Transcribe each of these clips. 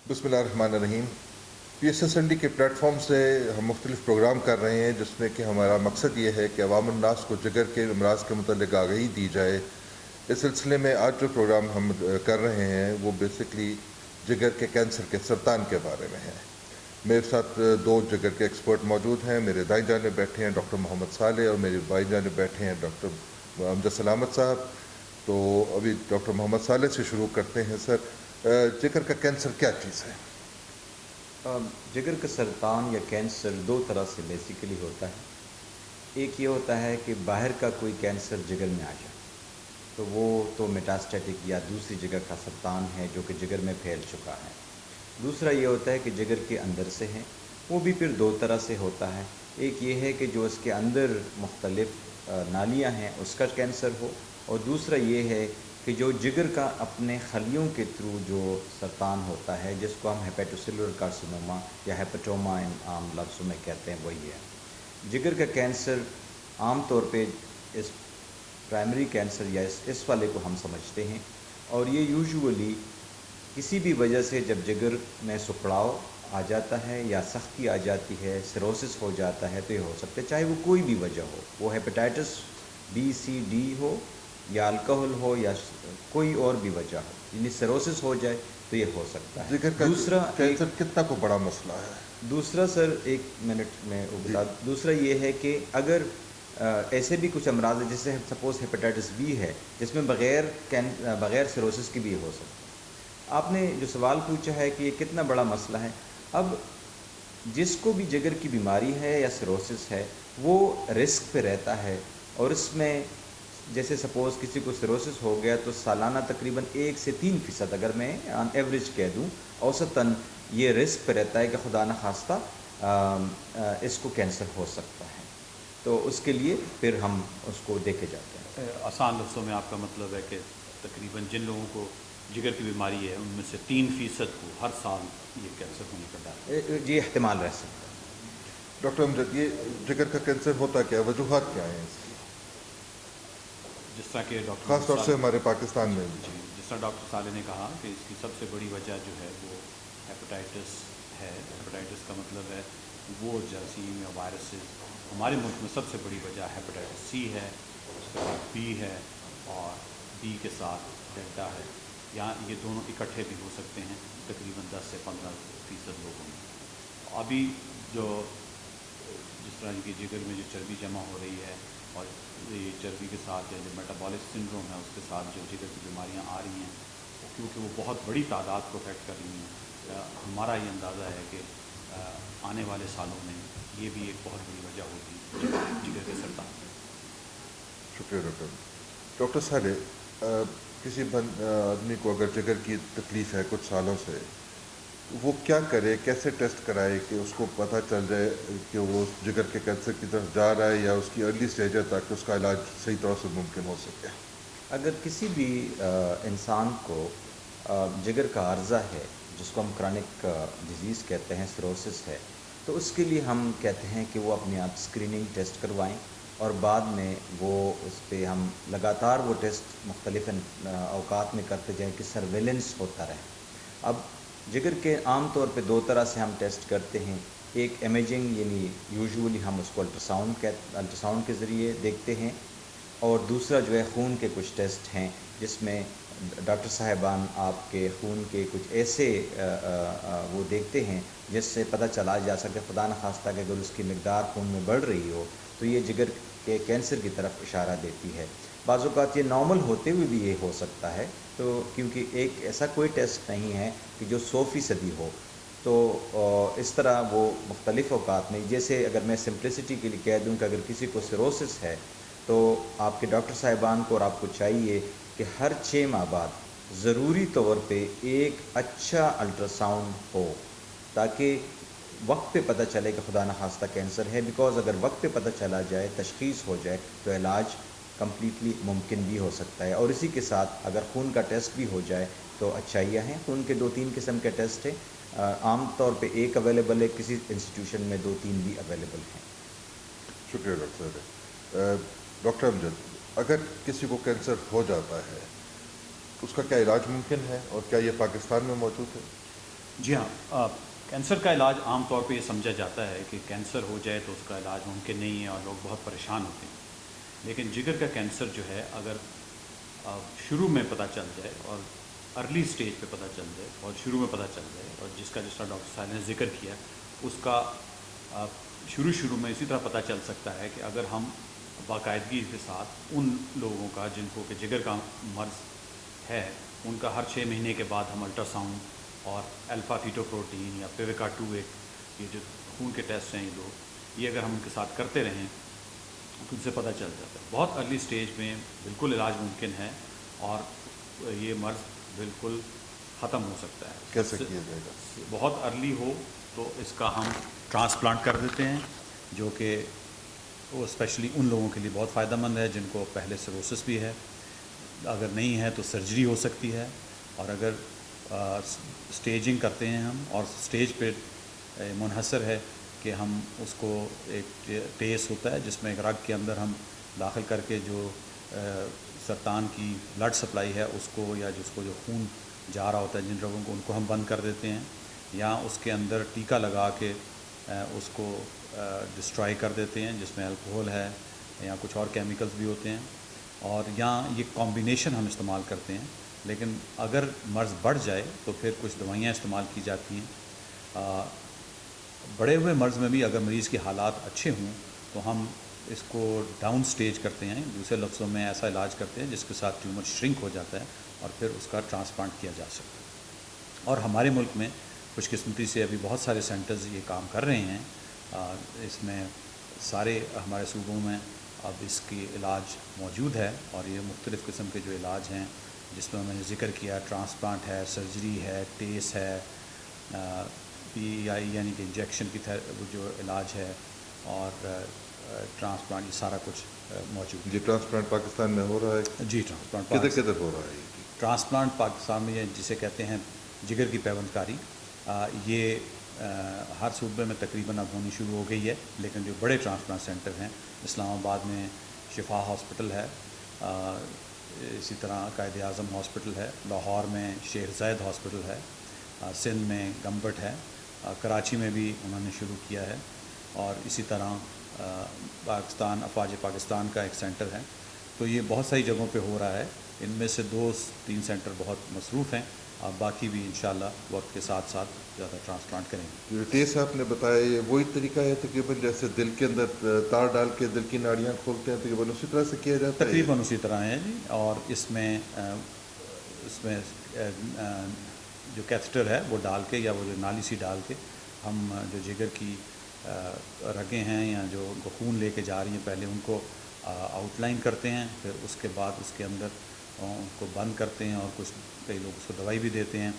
بسم اللہ الرحمن الرحیم۔ P S S N D کے پلیٹ فارم سے ہم مختلف پروگرام کر رہے ہیں جس میں کہ ہمارا مقصد یہ ہے کہ عوام الناس کو جگر کے امراض کے متعلق آگاہی دی جائے۔ اس سلسلے میں آج جو پروگرام ہم کر رہے ہیں وہ بیسکلی جگر کے کینسر کے سرطان کے بارے میں ہے۔ میرے ساتھ دو جگر کے ایکسپرٹ موجود ہیں۔ میرے دائیں جانب بیٹھے ہیں ڈاکٹر محمد صالح اور میری بائیں جانب بیٹھے ہیں ڈاکٹر امجد سلامت صاحب۔ تو ابھی ڈاکٹر محمد صالح سے شروع کرتے ہیں۔ سر، جگر کا کینسر کیا چیز ہے؟ جگر کا سرطان یا کینسر دو طرح سے بیسیکلی ہوتا ہے۔ ایک یہ ہوتا ہے کہ باہر کا کوئی کینسر جگر میں آ جائے تو وہ تو میٹاسٹیٹک یا دوسری جگر کا سرطان ہے جو کہ جگر میں پھیل چکا ہے۔ دوسرا یہ ہوتا ہے کہ جگر کے اندر سے ہے، وہ بھی پھر دو طرح سے ہوتا ہے۔ ایک یہ ہے کہ جو اس کے اندر مختلف نالیاں ہیں اس کا کینسر ہو، اور دوسرا یہ ہے کہ جو جگر کا اپنے خلیوں کے تھرو جو سرطان ہوتا ہے جس کو ہم ہیپیٹوسیلولر کارسینوما یا ہیپاٹوما ان عام لفظوں میں کہتے ہیں، وہی ہے جگر کا کینسر۔ عام طور پہ اس پرائمری کینسر یا اس والے کو ہم سمجھتے ہیں، اور یہ یوزولی کسی بھی وجہ سے جب جگر میں سکڑاؤ آ جاتا ہے یا سختی آ جاتی ہے، سیروسس ہو جاتا ہے تو یہ ہو سکتا ہے، چاہے وہ کوئی بھی وجہ ہو، وہ ہیپیٹائٹس بی سی ڈی ہو یا الکحل ہو یا کوئی اور بھی وجہ ہو، یعنی سیروسس ہو جائے تو یہ ہو سکتا ہے۔ جگر کا دوسرا کینسر کتنا کو بڑا مسئلہ ہے؟ دوسرا سر، ایک منٹ میں وہ بتا دوں۔ دوسرا یہ ہے کہ اگر ایسے بھی کچھ امراض ہیں جیسے سپوز ہیپیٹائٹس بی ہے جس میں بغیر سیروسس کی بھی ہو سکتا ہے۔ آپ نے جو سوال پوچھا ہے کہ یہ کتنا بڑا مسئلہ ہے، اب جس کو بھی جگر کی بیماری ہے یا سیروسس ہے وہ رسک پہ رہتا ہے، اور اس میں جیسے سپوز کسی کو سیروسس ہو گیا تو سالانہ تقریباً 1 سے 3% اگر میں آن ایوریج کہہ دوں اوسطاً یہ رسک پہ رہتا ہے کہ خدا نخواستہ اس کو کینسر ہو سکتا ہے، تو اس کے لیے پھر ہم اس کو دیکھے جاتے ہیں۔ آسان لفظوں میں آپ کا مطلب ہے کہ تقریباً جن لوگوں کو جگر کی بیماری ہے ان میں سے 3% کو ہر سال یہ کینسر ہونے کا ڈر ہے۔ جی، احتمال رہ سکتا ہے۔ ڈاکٹر امجد، یہ جگر کا کینسر ہوتا کیا ہے؟ وجوہات کیا ہیں اس کی؟ جس طرح کہ ڈاکٹر خاص طور سے ہمارے پاکستان میں جی، جس طرح ڈاکٹر صالح نے کہا کہ اس کی سب سے بڑی وجہ جو ہے وہ ہیپاٹائٹس ہے۔ ہیپاٹائٹس کا مطلب ہے وہ جراثیم یا وائرسز۔ ہمارے ملک میں سب سے بڑی وجہ ہیپاٹائٹس سی ہے، اس کے بعد بی ہے، اور بی کے ساتھ ڈیلٹا ہے، یا یہ دونوں اکٹھے بھی ہو سکتے ہیں تقریباً 10 سے 15% لوگوں میں۔ ابھی جس طرح کی جگر میں جو چربی جمع ہو رہی ہے اور یہ چربی کے ساتھ جو میٹابولک سنڈروم ہے اس کے ساتھ جو جگر کی بیماریاں آ رہی ہیں، کیونکہ وہ بہت بڑی تعداد کو افیکٹ کر رہی ہیں، ہمارا یہ اندازہ ہے کہ آنے والے سالوں میں یہ بھی ایک بہت بڑی وجہ ہوگی جگر کے سرطان کی۔ شکریہ ڈاکٹر صالح، کسی آدمی کو اگر جگر کی تکلیف ہے کچھ سالوں سے، وہ کیا کرے، کیسے ٹیسٹ کرائے کہ اس کو پتہ چل جائے کہ وہ جگر کے کینسر کی طرف جا رہا ہے یا اس کی ارلی سٹیج ہے تاکہ اس کا علاج صحیح طور سے ممکن ہو سکے؟ اگر کسی بھی انسان کو جگر کا عارضہ ہے جس کو ہم کرونک ڈیزیز کہتے ہیں، سیروسس ہے، تو اس کے لیے ہم کہتے ہیں کہ وہ اپنے آپ اسکریننگ ٹیسٹ کروائیں، اور بعد میں وہ اس پہ ہم لگاتار وہ ٹیسٹ مختلف اوقات میں کرتے جائیں کہ سرویلنس ہوتا رہے۔ اب جگر کے عام طور پہ دو طرح سے ہم ٹیسٹ کرتے ہیں۔ ایک امیجنگ، یعنی یوزولی ہم اس کو الٹراساؤنڈ کے ذریعے دیکھتے ہیں، اور دوسرا جو ہے خون کے کچھ ٹیسٹ ہیں جس میں ڈاکٹر صاحبان آپ کے خون کے کچھ ایسے وہ دیکھتے ہیں جس سے پتہ چلا جا سکے خدا نخواستہ کہ اگر اس کی مقدار خون میں بڑھ رہی ہو تو یہ جگر کے کینسر کی طرف اشارہ دیتی ہے۔ بعض اوقات یہ نارمل ہوتے ہوئے بھی یہ ہو سکتا ہے، تو کیونکہ ایک ایسا کوئی ٹیسٹ نہیں ہے کہ جو 100% ہو، تو اس طرح وہ مختلف اوقات میں، جیسے اگر میں سمپلسٹی کے لیے کہہ دوں کہ اگر کسی کو سیروسس ہے تو آپ کے ڈاکٹر صاحبان کو اور آپ کو چاہیے کہ ہر 6 ماہ بعد ضروری طور پہ ایک اچھا الٹراساؤنڈ ہو تاکہ وقت پہ پتہ چلے کہ خدا نخواستہ کینسر ہے، بیکاز اگر وقت پہ پتہ چلا جائے، تشخیص ہو جائے، تو علاج کمپلیٹلی ممکن بھی ہو سکتا ہے۔ اور اسی کے ساتھ اگر خون کا ٹیسٹ بھی ہو جائے تو اچھائیاں ہیں۔ خون کے 2-3 قسم کے ٹیسٹ ہیں، عام طور پہ ایک اویلیبل ہے، کسی انسٹیٹیوشن میں 2-3 بھی اویلیبل ہیں۔ شکریہ ڈاکٹر صاحب۔ ڈاکٹر امجد، اگر کسی کو کینسر ہو جاتا ہے اس کا کیا علاج ممکن ہے، اور کیا یہ پاکستان میں موجود ہے؟ جی ہاں، کینسر کا علاج عام طور پہ یہ سمجھا جاتا ہے کہ کینسر ہو جائے تو اس کا علاج ممکن نہیں ہے اور لوگ بہت پریشان ہوتے ہیں، لیکن جگر کا کینسر جو ہے اگر شروع میں پتہ چل جائے اور ارلی سٹیج پہ پتہ چل جائے اور شروع میں پتہ چل جائے، اور جس طرح ڈاکٹر صاحب نے ذکر کیا اس کا شروع میں اسی طرح پتہ چل سکتا ہے کہ اگر ہم باقاعدگی کے ساتھ ان لوگوں کا جن کو کہ جگر کا مرض ہے ان کا ہر 6 مہینے کے بعد ہم الٹرا ساؤنڈ اور الفا فیٹو پروٹین یا پیویکا 2 ایک یہ جو خون کے ٹیسٹ ہیں یہ اگر ہم ان کے ساتھ کرتے رہیں تو ان سے پتہ چل جاتا ہے بہت ارلی سٹیج میں بالکل علاج ممکن ہے اور یہ مرض بالکل ختم ہو سکتا ہے. کیسے کیا جائے گا؟ بہت ارلی ہو تو اس کا ہم ٹرانسپلانٹ کر دیتے ہیں، جو کہ وہ اسپیشلی ان لوگوں کے لیے بہت فائدہ مند ہے جن کو پہلے سروسس بھی ہے. اگر نہیں ہے تو سرجری ہو سکتی ہے، اور اگر سٹیجنگ کرتے ہیں ہم اور سٹیج پہ منحصر ہے کہ ہم اس کو ایک ٹیس ہوتا ہے جس میں ایک رگ کے اندر ہم داخل کر کے جو سرطان کی بلڈ سپلائی ہے اس کو یا جس کو جو خون جا رہا ہوتا ہے جن رگوں کو ان کو ہم بند کر دیتے ہیں، یا اس کے اندر ٹیکا لگا کے اس کو ڈسٹرائی کر دیتے ہیں جس میں الکوہل ہے یا کچھ اور کیمیکلز بھی ہوتے ہیں، اور یا یہ کمبینیشن ہم استعمال کرتے ہیں. لیکن اگر مرض بڑھ جائے تو پھر کچھ دوائیاں استعمال کی جاتی ہیں. بڑے ہوئے مرض میں بھی اگر مریض کے حالات اچھے ہوں تو ہم اس کو ڈاؤن سٹیج کرتے ہیں، دوسرے لفظوں میں ایسا علاج کرتے ہیں جس کے ساتھ ٹیومر شرنک ہو جاتا ہے اور پھر اس کا ٹرانسپلانٹ کیا جا سکتا ہے. اور ہمارے ملک میں خوش قسمتی سے ابھی بہت سارے سینٹرز یہ کام کر رہے ہیں. اس میں سارے ہمارے صوبوں میں اب اس کی علاج موجود ہے، اور یہ مختلف قسم کے جو علاج ہیں جس میں میں نے ذکر کیا، ٹرانسپلانٹ ہے، سرجری ہے، ٹیس ہے، پی آئی یعنی کہ انجیکشن کی جو علاج ہے، اور ٹرانسپلانٹ، یہ سارا کچھ موجود ہے. جی ٹرانسپلانٹ پاکستان میں ہو رہا ہے؟ جی ٹرانسپلانٹ کدھر ہو رہا ہے؟ ٹرانسپلانٹ پاکستان میں جسے کہتے ہیں جگر کی پیوند کاری، یہ ہر صوبے میں تقریباً اب ہونی شروع ہو گئی ہے. لیکن جو بڑے ٹرانسپلانٹ سینٹر ہیں، اسلام آباد میں شفا ہاسپٹل ہے، اسی طرح قائد اعظم ہاسپٹل ہے، لاہور میں شیر زید ہاسپٹل ہے، سندھ میں گمبٹ ہے، کراچی میں بھی انہوں نے شروع کیا ہے، اور اسی طرح پاکستان افواج پاکستان کا ایک سینٹر ہے. تو یہ بہت ساری جگہوں پہ ہو رہا ہے. ان میں سے 2-3 سینٹر بہت مصروف ہیں، اب باقی بھی انشاءاللہ وقت کے ساتھ ساتھ زیادہ ٹرانسپلانٹ کریں گے. جو ٹیس آپ نے بتایا یہ وہی طریقہ ہے تقریباً جیسے دل کے اندر تار ڈال کے دل کی ناڑیاں کھولتے ہیں، تقریباً اسی طرح سے کیا جاتا ہے؟ تقریباً اسی طرح ہے جی. اور اس میں جو کیتھٹر ہے وہ ڈال کے، یا وہ جو نالی سی ڈال کے ہم جو جگر کی رگیں ہیں یا جو ان کو خون لے کے جا رہی ہیں پہلے ان کو آؤٹ لائن کرتے ہیں، پھر اس کے بعد اس کے اندر ان کو بند کرتے ہیں، اور کئی لوگ اس کو دوائی بھی دیتے ہیں.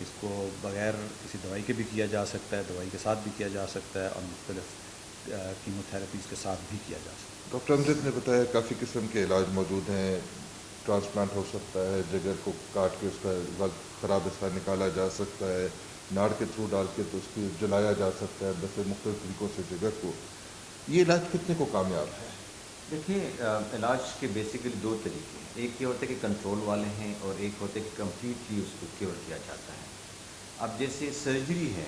اس کو بغیر کسی دوائی کے بھی کیا جا سکتا ہے، دوائی کے ساتھ بھی کیا جا سکتا ہے، اور مختلف کیمو تھراپیز کے ساتھ بھی کیا جا سکتا ہے. ڈاکٹر امجد نے بتایا کافی قسم کے علاج موجود ہیں. ٹرانسپلانٹ ہو سکتا ہے، جگر کو کاٹ کے اس کا وقت خراب حصہ نکالا جا سکتا ہے، ناڑ کے تھرو ڈال کے تو اس کی جلایا جا سکتا ہے، مختلف طریقوں سے جگر کو. یہ علاج کتنے کو کامیاب ہے؟ دیکھیے، علاج کے بیسیکلی 2 طریقے ہیں. ایک یہ ہوتا ہے کہ کنٹرول والے ہیں، اور ایک ہوتا ہے کہ کمپلیٹلی اس کو کیور کیا جاتا ہے. اب جیسے سرجری ہے،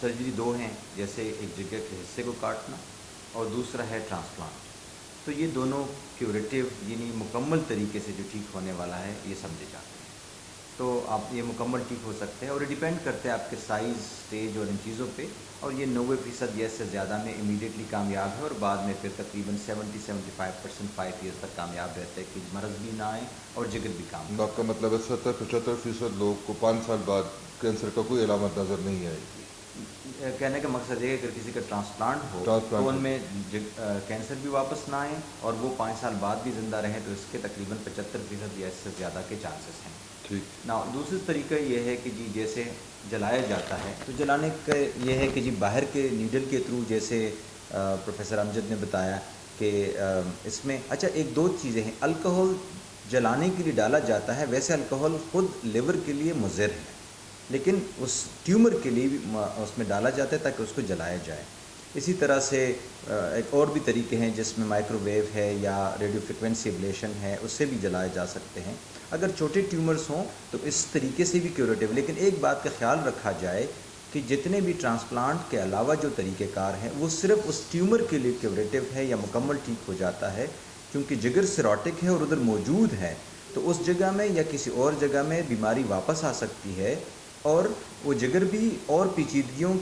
سرجری 2 ہیں، جیسے ایک جگر کے حصے کو کاٹنا اور دوسرا ہے ٹرانسپلانٹ. تو یہ دونوں کیوریٹیو یعنی مکمل طریقے سے جو ٹھیک ہونے والا ہے یہ سمجھے جاتے ہیں. تو آپ یہ مکمل ٹھیک ہو سکتے ہیں، اور یہ ڈیپینڈ کرتے ہیں آپ کے سائز، اسٹیج اور ان چیزوں پہ. اور یہ 90% یا سے زیادہ میں امیڈیٹلی کامیاب ہے، اور بعد میں پھر تقریباً 70-75% 5 ایئرس تک کامیاب رہتا ہے کہ مرض بھی نہ آئے اور جگر بھی کام. تو آپ کا مطلب ہے 70-75% لوگ کو 5 سال بعد کینسر کا کوئی علامت نظر نہیں آئے گی؟ کہنے کا مقصد یہ ہے کہ اگر کسی کا ٹرانسپلانٹ ہو تو ان میں کینسر بھی واپس نہ آئے، اور وہ 5 سال بعد بھی زندہ رہیں، تو اس کے تقریباً 75% یا اس سے زیادہ کے چانسز ہیں. نا دوسری طریقہ یہ ہے کہ جی جیسے جلایا جاتا ہے، تو جلانے کا یہ ہے کہ جی باہر کے نیڈل کے تھرو، جیسے پروفیسر امجد نے بتایا کہ اس میں ایک 2 چیزیں ہیں. الکوہول جلانے کے لیے ڈالا جاتا ہے، ویسے الکوہول خود لیور کے لیے مضر ہے، لیکن اس ٹیومر کے لیے بھی اس میں ڈالا جاتا ہے تاکہ اس کو جلایا جائے. اسی طرح سے ایک اور بھی طریقے ہیں جس میں مائکرو ویو ہے یا ریڈیو فریکوینسی ایبلیشن ہے، اس سے بھی جلائے جا سکتے ہیں. اگر چھوٹے ٹیومرز ہوں تو اس طریقے سے بھی کیوریٹیو. لیکن ایک بات کا خیال رکھا جائے کہ جتنے بھی ٹرانسپلانٹ کے علاوہ جو طریقہ کار ہیں وہ صرف اس ٹیومر کے لیے کیوریٹیو ہے یا مکمل ٹھیک ہو جاتا ہے، کیونکہ جگر سیروٹک ہے اور ادھر موجود ہے تو اس جگہ میں یا کسی اور جگہ میں بیماری واپس آ سکتی ہے اور وہ جگر بھی اور پیچیدگیوں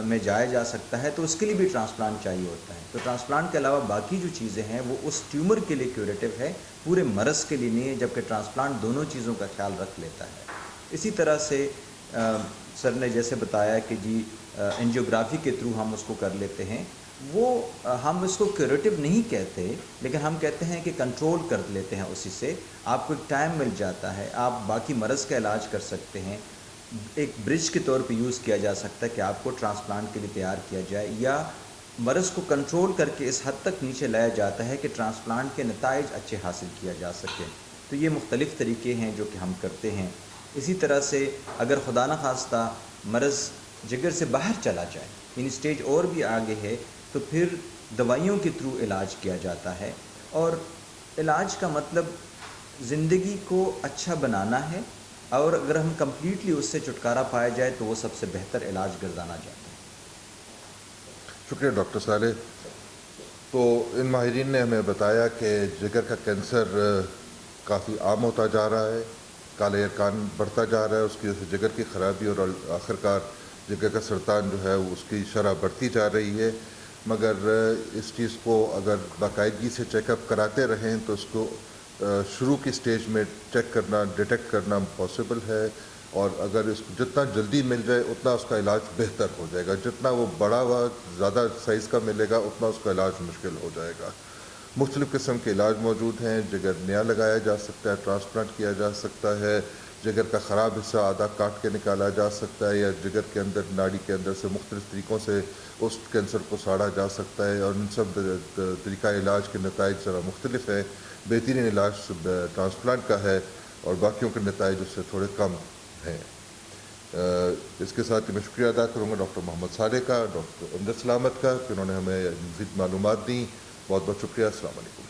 میں جایا جا سکتا ہے، تو اس کے لیے بھی ٹرانسپلانٹ چاہیے ہوتا ہے. تو ٹرانسپلانٹ کے علاوہ باقی جو چیزیں ہیں وہ اس ٹیومر کے لیے کیوریٹیو ہے، پورے مرض کے لیے نہیں ہے، جبکہ ٹرانسپلانٹ دونوں چیزوں کا خیال رکھ لیتا ہے. اسی طرح سے سر نے جیسے بتایا کہ جی انجیوگرافی کے تھرو ہم اس کو کر لیتے ہیں، وہ ہم اس کو کیوریٹیو نہیں کہتے، لیکن ہم کہتے ہیں کہ کنٹرول کر لیتے ہیں. اسی سے آپ کو ایک ٹائم مل جاتا ہے، آپ باقی مرض کا علاج کر سکتے ہیں. ایک برج کے طور پہ یوز کیا جا سکتا ہے کہ آپ کو ٹرانسپلانٹ کے لیے تیار کیا جائے، یا مرض کو کنٹرول کر کے اس حد تک نیچے لایا جاتا ہے کہ ٹرانسپلانٹ کے نتائج اچھے حاصل کیا جا سکے. تو یہ مختلف طریقے ہیں جو کہ ہم کرتے ہیں. اسی طرح سے اگر خدا نخواستہ مرض جگر سے باہر چلا جائے، یعنی سٹیج اور بھی آگے ہے، تو پھر دوائیوں کے تھرو علاج کیا جاتا ہے. اور علاج کا مطلب زندگی کو اچھا بنانا ہے، اور اگر ہم کمپلیٹلی اس سے چھٹکارا پایا جائے تو وہ سب سے بہتر علاج گردانا جاتا ہے. شکریہ ڈاکٹر صالح. تو ان ماہرین نے ہمیں بتایا کہ جگر کا کینسر کافی عام ہوتا جا رہا ہے، کالے ارکان بڑھتا جا رہا ہے، اس کی وجہ سے جگر کی خرابی اور آخرکار جگر کا سرطان جو ہے اس کی شرح بڑھتی جا رہی ہے. مگر اس چیز کو اگر باقاعدگی سے چیک اپ کراتے رہیں تو اس کو شروع کی سٹیج میں چیک کرنا، ڈیٹیکٹ کرنا پاسبل ہے، اور اگر اس کو جتنا جلدی مل جائے اتنا اس کا علاج بہتر ہو جائے گا. جتنا وہ بڑا ہوا زیادہ سائز کا ملے گا اتنا اس کا علاج مشکل ہو جائے گا. مختلف قسم کے علاج موجود ہیں. جگر نیا لگایا جا سکتا ہے، ٹرانسپلانٹ کیا جا سکتا ہے، جگر کا خراب حصہ آدھا کاٹ کے نکالا جا سکتا ہے، یا جگر کے اندر ناڑی کے اندر سے مختلف طریقوں سے اس کینسر کو ساڑا جا سکتا ہے. اور ان سب طریقہ علاج کے نتائج ذرا مختلف ہے. بہترین علاج ٹرانسپلانٹ کا ہے اور باقیوں کے نتائج اس سے تھوڑے کم ہیں. اس کے ساتھ ہی میں شکریہ ادا کروں گا ڈاکٹر محمد صالح کا، ڈاکٹر امجد سلامت کا، کہ انہوں نے ہمیں مزید معلومات دیں. بہت بہت شکریہ. السلام علیکم.